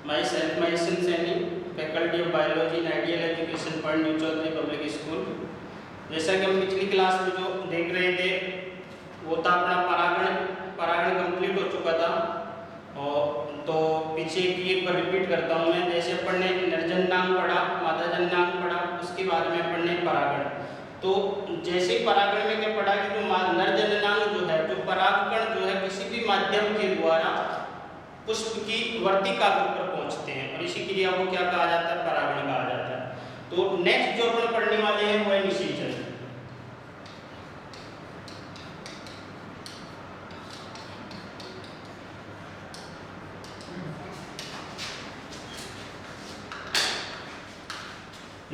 Myself, Mahesh Saini, faculty of biology in ideal education point new Chaudhary public school. जैसा कि हम पिछली class में जो देख रहे थे वो था अपना परागण कंप्लीट हो चुका था। और तो पीछे की एक बार रिपीट करता हूँ मैं। जैसे अपन ने नरजन्यांग पढ़ा, मादा जन्यांग पढ़ा, उसके बाद में अपन ने परागण। तो जैसे परागण में क्या पढ़ा कि जो नरजन्यांग जो है, जो परागकण जो है किसी भी माध्यम के द्वारा पुष्प की वर्तिका पर पहुंचते हैं और इसी क्रिया को क्या कहा जाता है? परागण कहा जाता है। तो नेक्स्ट जो अपन पढ़ने वाले हैं वो है निषेचन।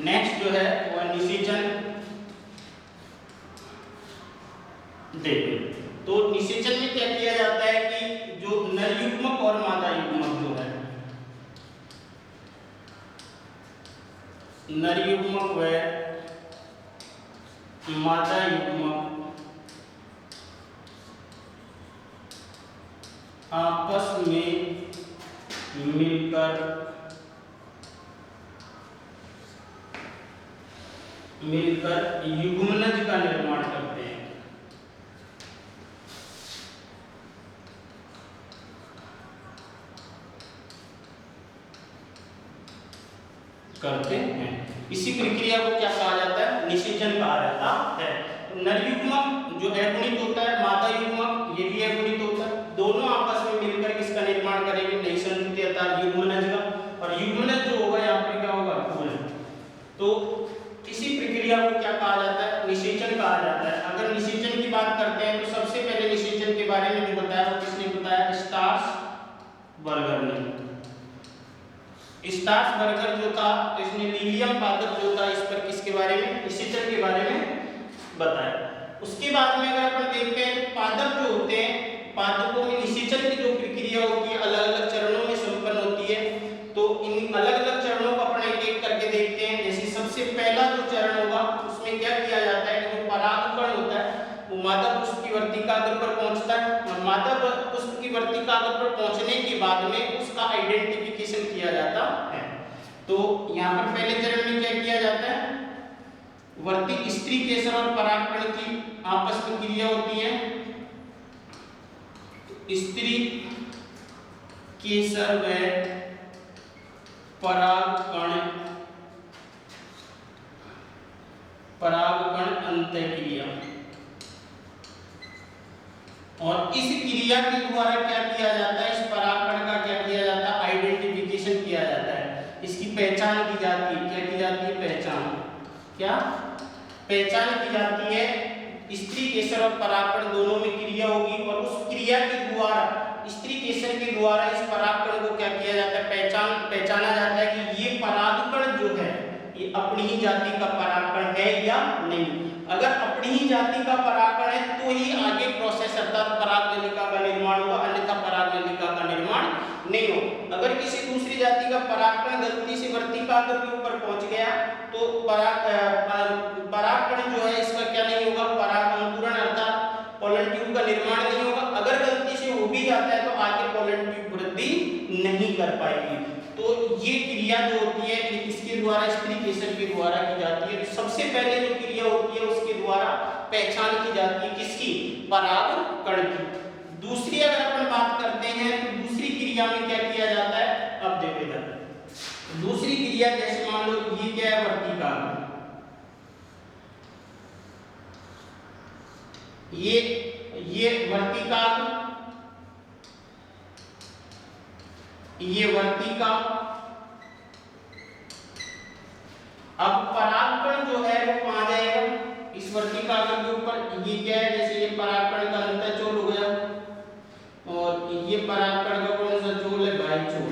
नेक्स्ट जो है वो है निषेचन। देखिए, तो निषेचन में क्या किया जाता है कि जो नर युग्मक और मादा युग्मक जो है, नर युग्मक व मादा युग्मक आपस में मिलकर युग्मनज का निर्माण करते हैं। इसी प्रक्रिया को क्या कहा जाता है? निषेचन कहा जाता है। तो नर युग्मक जो अगुणित होता है, मादा युग्मक ये भी अगुणित होता है, दोनों आपस में मिलकर किसका निर्माण करेंगे? नई संतति अर्थात युग्मनज का। और युग्मनज जो होगा यहाँ पर क्या होगा? फूल। तो इसी प्रक्रिया को क्या कहा जाता है? निषेचन कहा जाता है। अगर निषेचन की बात करते हैं तो सबसे पहले निषेचन के बारे में जो बताया वो किसने बताया? स्टार्सबर्गर ने। स्टार्सबर्गर जो था तो इसने लीलियम पादप जो था इस पर किसके बारे में? निषेचन के बारे में बताया। उसके बाद में अगर अपन देखते हैं पादप जो होते हैं, पादपों में निषेचन की जो प्रक्रिया होती है अलग अलग चरणों में संपन्न होती है। तो इन अलग अलग चरणों को अपन एक एक करके देखते हैं। जैसे सबसे पहला जो चरण होगा उसमें क्या किया जाता है कि जो परागकण होता है वो मादा पुष्प की वर्तिकाग्र पर पहुंचता है और मादा पुष्प की वर्तिकाग्र पर पहुंचने के बाद में उसका आइडेंटिफिकेशन किया जाता है। तो यहाँ पर पहले चरण में क्या किया जाता है? वर्तिक स्त्री केसर और परागकण की आपस में क्रिया होती है। स्त्री केसर व परागकण अंतःक्रिया। और इस क्रिया के द्वारा क्या किया जाता है? इस परागकण का क्या किया जाता है? आइडेंटिफिकेशन किया जाता है। इसकी पहचान की जाती है। क्या की जाती है? पहचान। क्या पहचान की जाती है? स्त्री केसर और परागकण दोनों में क्रिया होगी और उस क्रिया के द्वारा, स्त्री केसर के द्वारा इस परागकण को क्या किया जाता है? पहचाना जाता है कि ये परागकण जो है ये अपनी ही जाति का परागकण है या नहीं। अगर अपनी ही जाति का परागकण है तो ही आगे प्रोसेस अर्थात परागनलिका का निर्माण होगा, अन्यथा परागनलिका का निर्माण नहीं हो। अगर किसी दूसरी जाति का परागकण गलती से वर्तिकाग्र के ऊपर पहुंच गया तो परागकण जो है इसका क्या नहीं होगा? परागंकुरण अर्थात पोलन ट्यूब का निर्माण नहीं होगा। अगर गलती से हो भी जाता है तो आगे पोलन ट्यूब वृद्धि नहीं कर पाएगी। तो ये क्रिया जो होती है इसके द्वारा, स्त्री केसर के द्वारा की जाती है। सबसे पहले जो क्रिया होती है उसके द्वारा पहचान की जाती है किसकी? परागकण की। दूसरी अगर अपन बात करते हैं तो दूसरी क्रिया में क्या किया जाता है? अब देखो इधर दूसरी क्रिया, जैसे मान लो ये क्या है? वर्तिकाग्र। ये वर्तिकाग्र, ये वर्तिका। अब परागकण जो है वो कहां जाएगा? इस वर्तिकाग्र के ऊपर। ये क्या है? जैसे ये परागकण का अंतःचोल हो गया और ये परागकण का कौन सा चोल है? बाह्यचोल।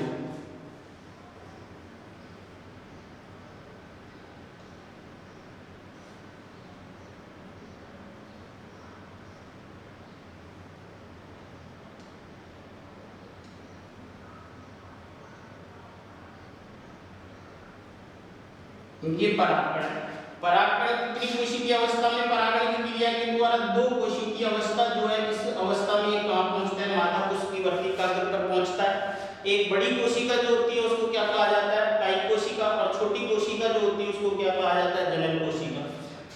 ये परागकण है। परागकण कितनी कोशिकीय अवस्था में परागण की क्रिया के द्वारा? दो कोशिकीय अवस्था जो है, इस अवस्था में कहां पहुंचता है? मादा पुष्प की वर्तिकाग्र पर पहुंचता है। एक बड़ी कोशिका जो होती है उसको क्या कहा जाता है, कायिक कोशिका, और छोटी कोशिका जो होती है उसको क्या कहा जाता है, जनन कोशिका।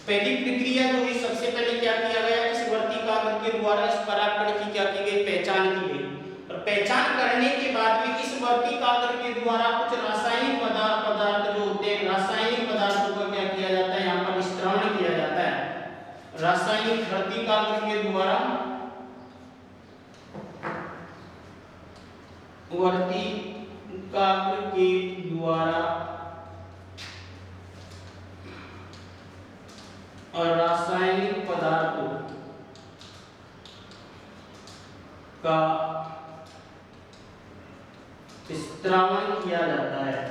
पहली प्रक्रिया जो है सबसे पहले क्या किया गया, इस वर्तिकाग्र के द्वारा इस परागकण की क्या की गई, पहचान की गई। और पहचान करने के बाद में इस वर्तिकाग्र के द्वारा कुछ रासायनिक पदार्थ जो होते हैं, रासायनिक पदार्थों का क्या किया जाता है, यहाँ पर स्त्रावण किया जाता है। रासायनिक वर्तिकाग्र के द्वारा और रासायनिक पदार्थों का स्त्रावण किया जाता है।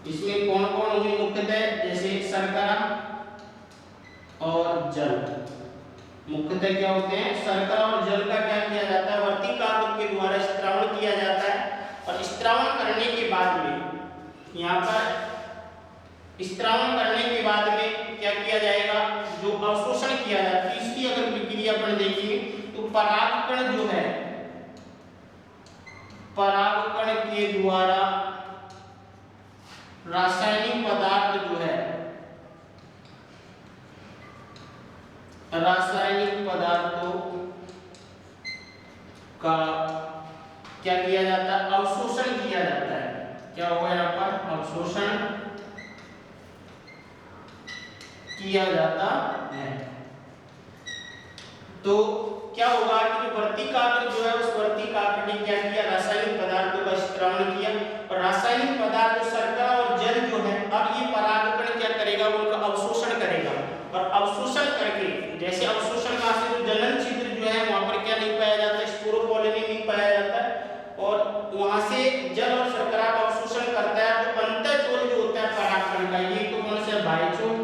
इसमें कौन कौन होंगे मुख्यतः, जैसे शर्करा और जल। मुख्यतः क्या होते हैं, शर्करा और जल का क्या किया जाता है, वर्तिकाग्र के द्वारा स्त्रावण किया जाता है। और स्त्रावण करने के बाद में यहाँ पर स्त्रावण करने के बाद में क्या किया जाएगा, जो अवशोषण किया जाता है, इसकी अगर प्रक्रिया अपन देखेंगे तो परागकण जो है, परागकण के द्वारा रासायनिक पदार्थ जो है, रासायनिक पदार्थों का क्या किया जाता है, अवशोषण किया जाता है। क्या होगा यहाँ पर, अवशोषण किया जाता है। तो क्या होगा कि वर्तिकाग्र जो है, उस वर्तिकाग्र ने क्या किया, रासायनिक पदार्थों का स्त्रावण किया। और रासायनिक पदार्थ शर्करा और जल जो है, अब ये परागकण क्या करेगा, उनका अवशोषण करेगा। और अवशोषण करके, जैसे अवशोषण का से जो जनन छिद्र जो है वहां पर क्या नहीं पाया जाता, स्पोरोपोलिन नहीं पाया जाता है, और वहां से जल और शर्करा का अवशोषण करता है। तो अंतःचोल जो होता है परागकण का, ये तो कौन सा, बाह्यचोल,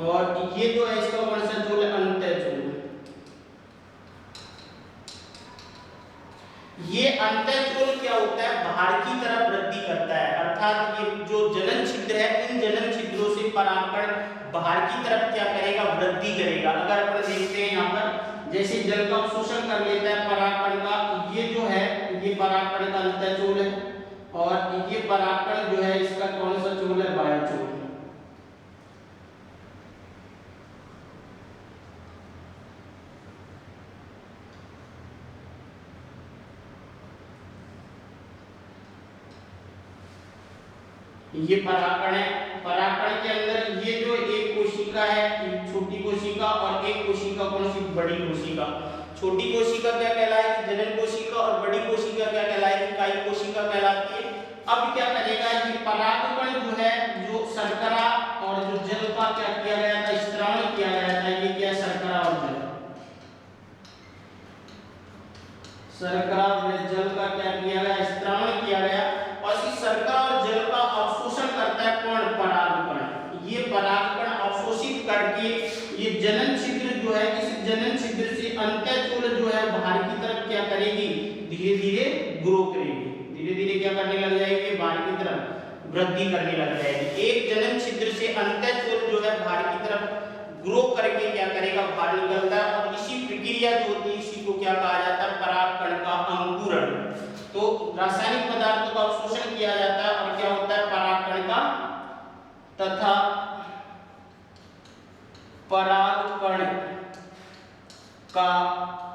और ये जो है इसका कौन सा चोल है, अंतःचोल। ये अंतःचोल क्या होता है, बाहर की तरफ वृद्धि करता है, अर्थात ये जो जनन छिद्र है, इन जनन छिद्रों से परागकण बाहर की तरफ क्या करेगा, वृद्धि करेगा। अगर अपन देखते हैं यहाँ पर, जैसे जल का अवशोषण कर लेता है परागकण का, ये जो है ये परागकण का अंतःचोल है, और ये परागकण जो है इसका कौन सा चोल है, बाह्यचोल। ये परागकण है। परागकण के अंदर ये जो एक कोशिका है, छोटी कोशिका, और एक कोशिका कौन सी, बड़ी कोशिका। छोटी कोशिका क्या कहलाएगी, जनन कोशिका, और बड़ी कोशिका क्या कहलाएगी, कायिक कोशिका कहलाती है। अब क्या करेगा, ये परागकण जो है, जो शर्करा और जो जल का क्या किया गया था, स्त्रावण किया गया था, ये क्या, शर्करा और जल, शर्करा और जल का क्या किया गया, स्त्रावण किया गया। और इस शर्करा और जल का अवशोषण करता है कौन, परागकण। ये परागकण अवशोषित करके ये जनन छिद्र जो है, इस जनन छिद्र से अंतःचोल जो है बाहर की तरफ क्या करेगी, धीरे धीरे ग्रो करेगी, धीरे धीरे क्या करने लग जाएगी, बाहर की तरफ वृद्धि करने लग जाएगी। एक जनन छिद्र से अंतःचोल जो है बाहर की तरफ ग्रो करके क्या करेगा, बाहर निकलता है। और इसी प्रक्रिया जो होती है, इसी को क्या कहा जाता है, परागकण का अंकुरण। तो रासायनिक पदार्थों का अवशोषण किया जाता है, और क्या होता है, परागकण का तथा परागकण का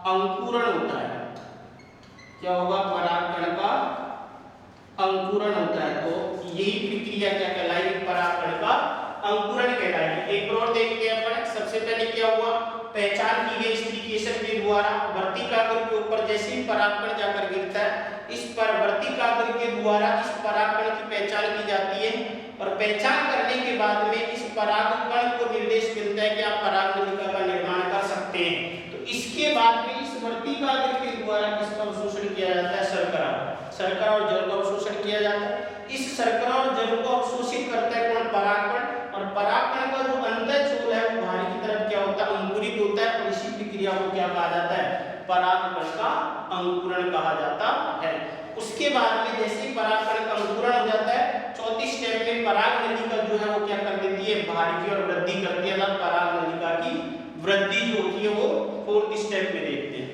अंकुरण होता है। क्या होगा, परागकण का अंकुरण होता है। तो यही प्रक्रिया क्या कहलाएगी, परागकण का अंकुरण कहलाएगी। एक और देखते हैं अपन, सबसे पहले क्या हुआ, पहचान की गई स्त्रीकेशन के द्वारा। वर्तिकाग्र के ऊपर जैसे ही परागकण जाकर गिरता है, इस पर वर्तिकाग्र के द्वारा इस परागकण की पहचान की जाती है। और पहचान करने के बाद में इस परागकण को निर्देश मिलता है कि आप पराग नलिका का निर्माण कर सकते हैं। तो इसके बाद में इस वर्तिकाग्र के द्वारा किसका अवशोषण किया जाता है, शर्करा, शर्करा और जल का अवशोषण किया जाता है। इस शर्करा और जल को अवशोषित करता है कौन, परागकण। और परागकण का जो अंतःचोल है वो बाहर की तरफ क्या होता है, अंकुरित होता है। और इसी प्रक्रिया को क्या कहा जाता है, परागकण का अंकुरण कहा जाता है। उसके बाद में जैसे परागकण का अंकुरण हो जाता है, चौथी स्टेप में पराग नलिका जो है वो क्या कर देती है, बाहर की ओर वृद्धि करती है, पराग नलिका की वृद्धि जो होती है वो फोर्थ स्टेप में देखते हैं।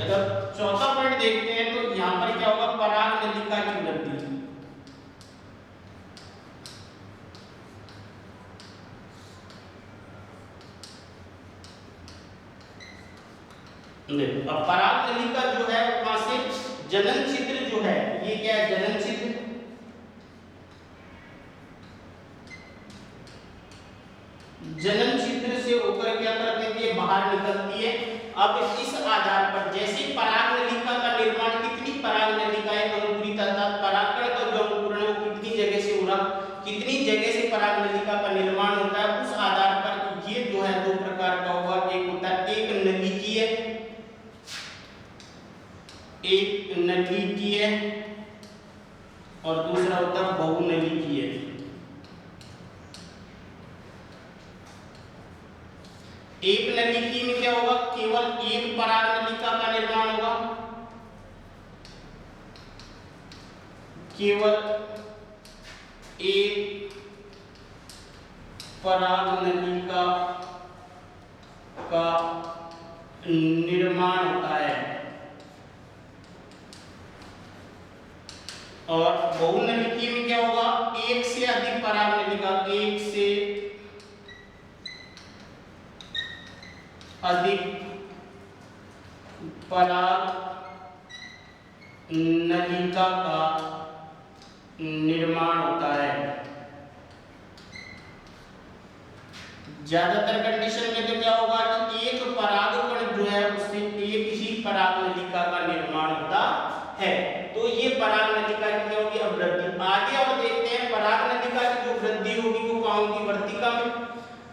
अगर चौथा पॉइंट देखते हैं तो यहाँ पर क्या होगा, पराग नलिका की वृद्धि। अब पराग नलिका जो है वहां से जनन छिद्र जो है, ये क्या है, जनन छिद्र। जनन छिद्र से होकर क्या कर देती है, बाहर निकलती है। अब इस आधार पर जैसे पराग नलिका का निर्माण, कितनी पराग नलिकाएं अंकुरित अर्थात परागकण का जो अंकुरण वो कितनी जगह से हो रहा, कितनी जगह से पराग नलिका का निर्माण होता है, उस आधार पर ये जो है दो प्रकार का होगा। एक होता है एक नलिकीय, एक नलिकीय और दूसरा होता है बहुनलिकीय। एक नलिकी में क्या होगा, केवल एक पराग नलिका का निर्माण होगा, केवल एक पराग नलिका का निर्माण होता है। और बहुनलिकी में क्या होगा, एक से अधिक पराग नलिका, एक से अधिक पराग नलिका का निर्माण होता है। ज्यादातर कंडीशन में तो क्या होगा कि एक परागकण जो है उससे एक ही पराग नलिका का निर्माण होता है। तो ये पराग नलिका की क्या होगी, अब वृद्धि। आगे अब देखते हैं पराग नलिका की जो वृद्धि होगी वो कहाँ होगी, वर्तिका में।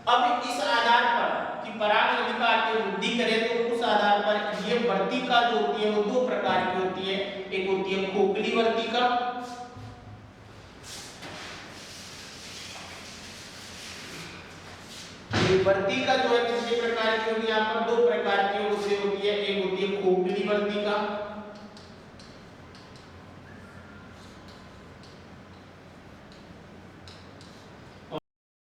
अब इस आधार पर कि पराग नलिका की वृद्धि करें तो उस आधार पर ये वर्तिका जो होती है वो दो प्रकार की होती है। एक होती है खोखली वर्तिका, ये वर्तिका जो है कितने प्रकार की होगी, यहाँ पर दो प्रकार की होती है। एक होती है खोखली वर्तिका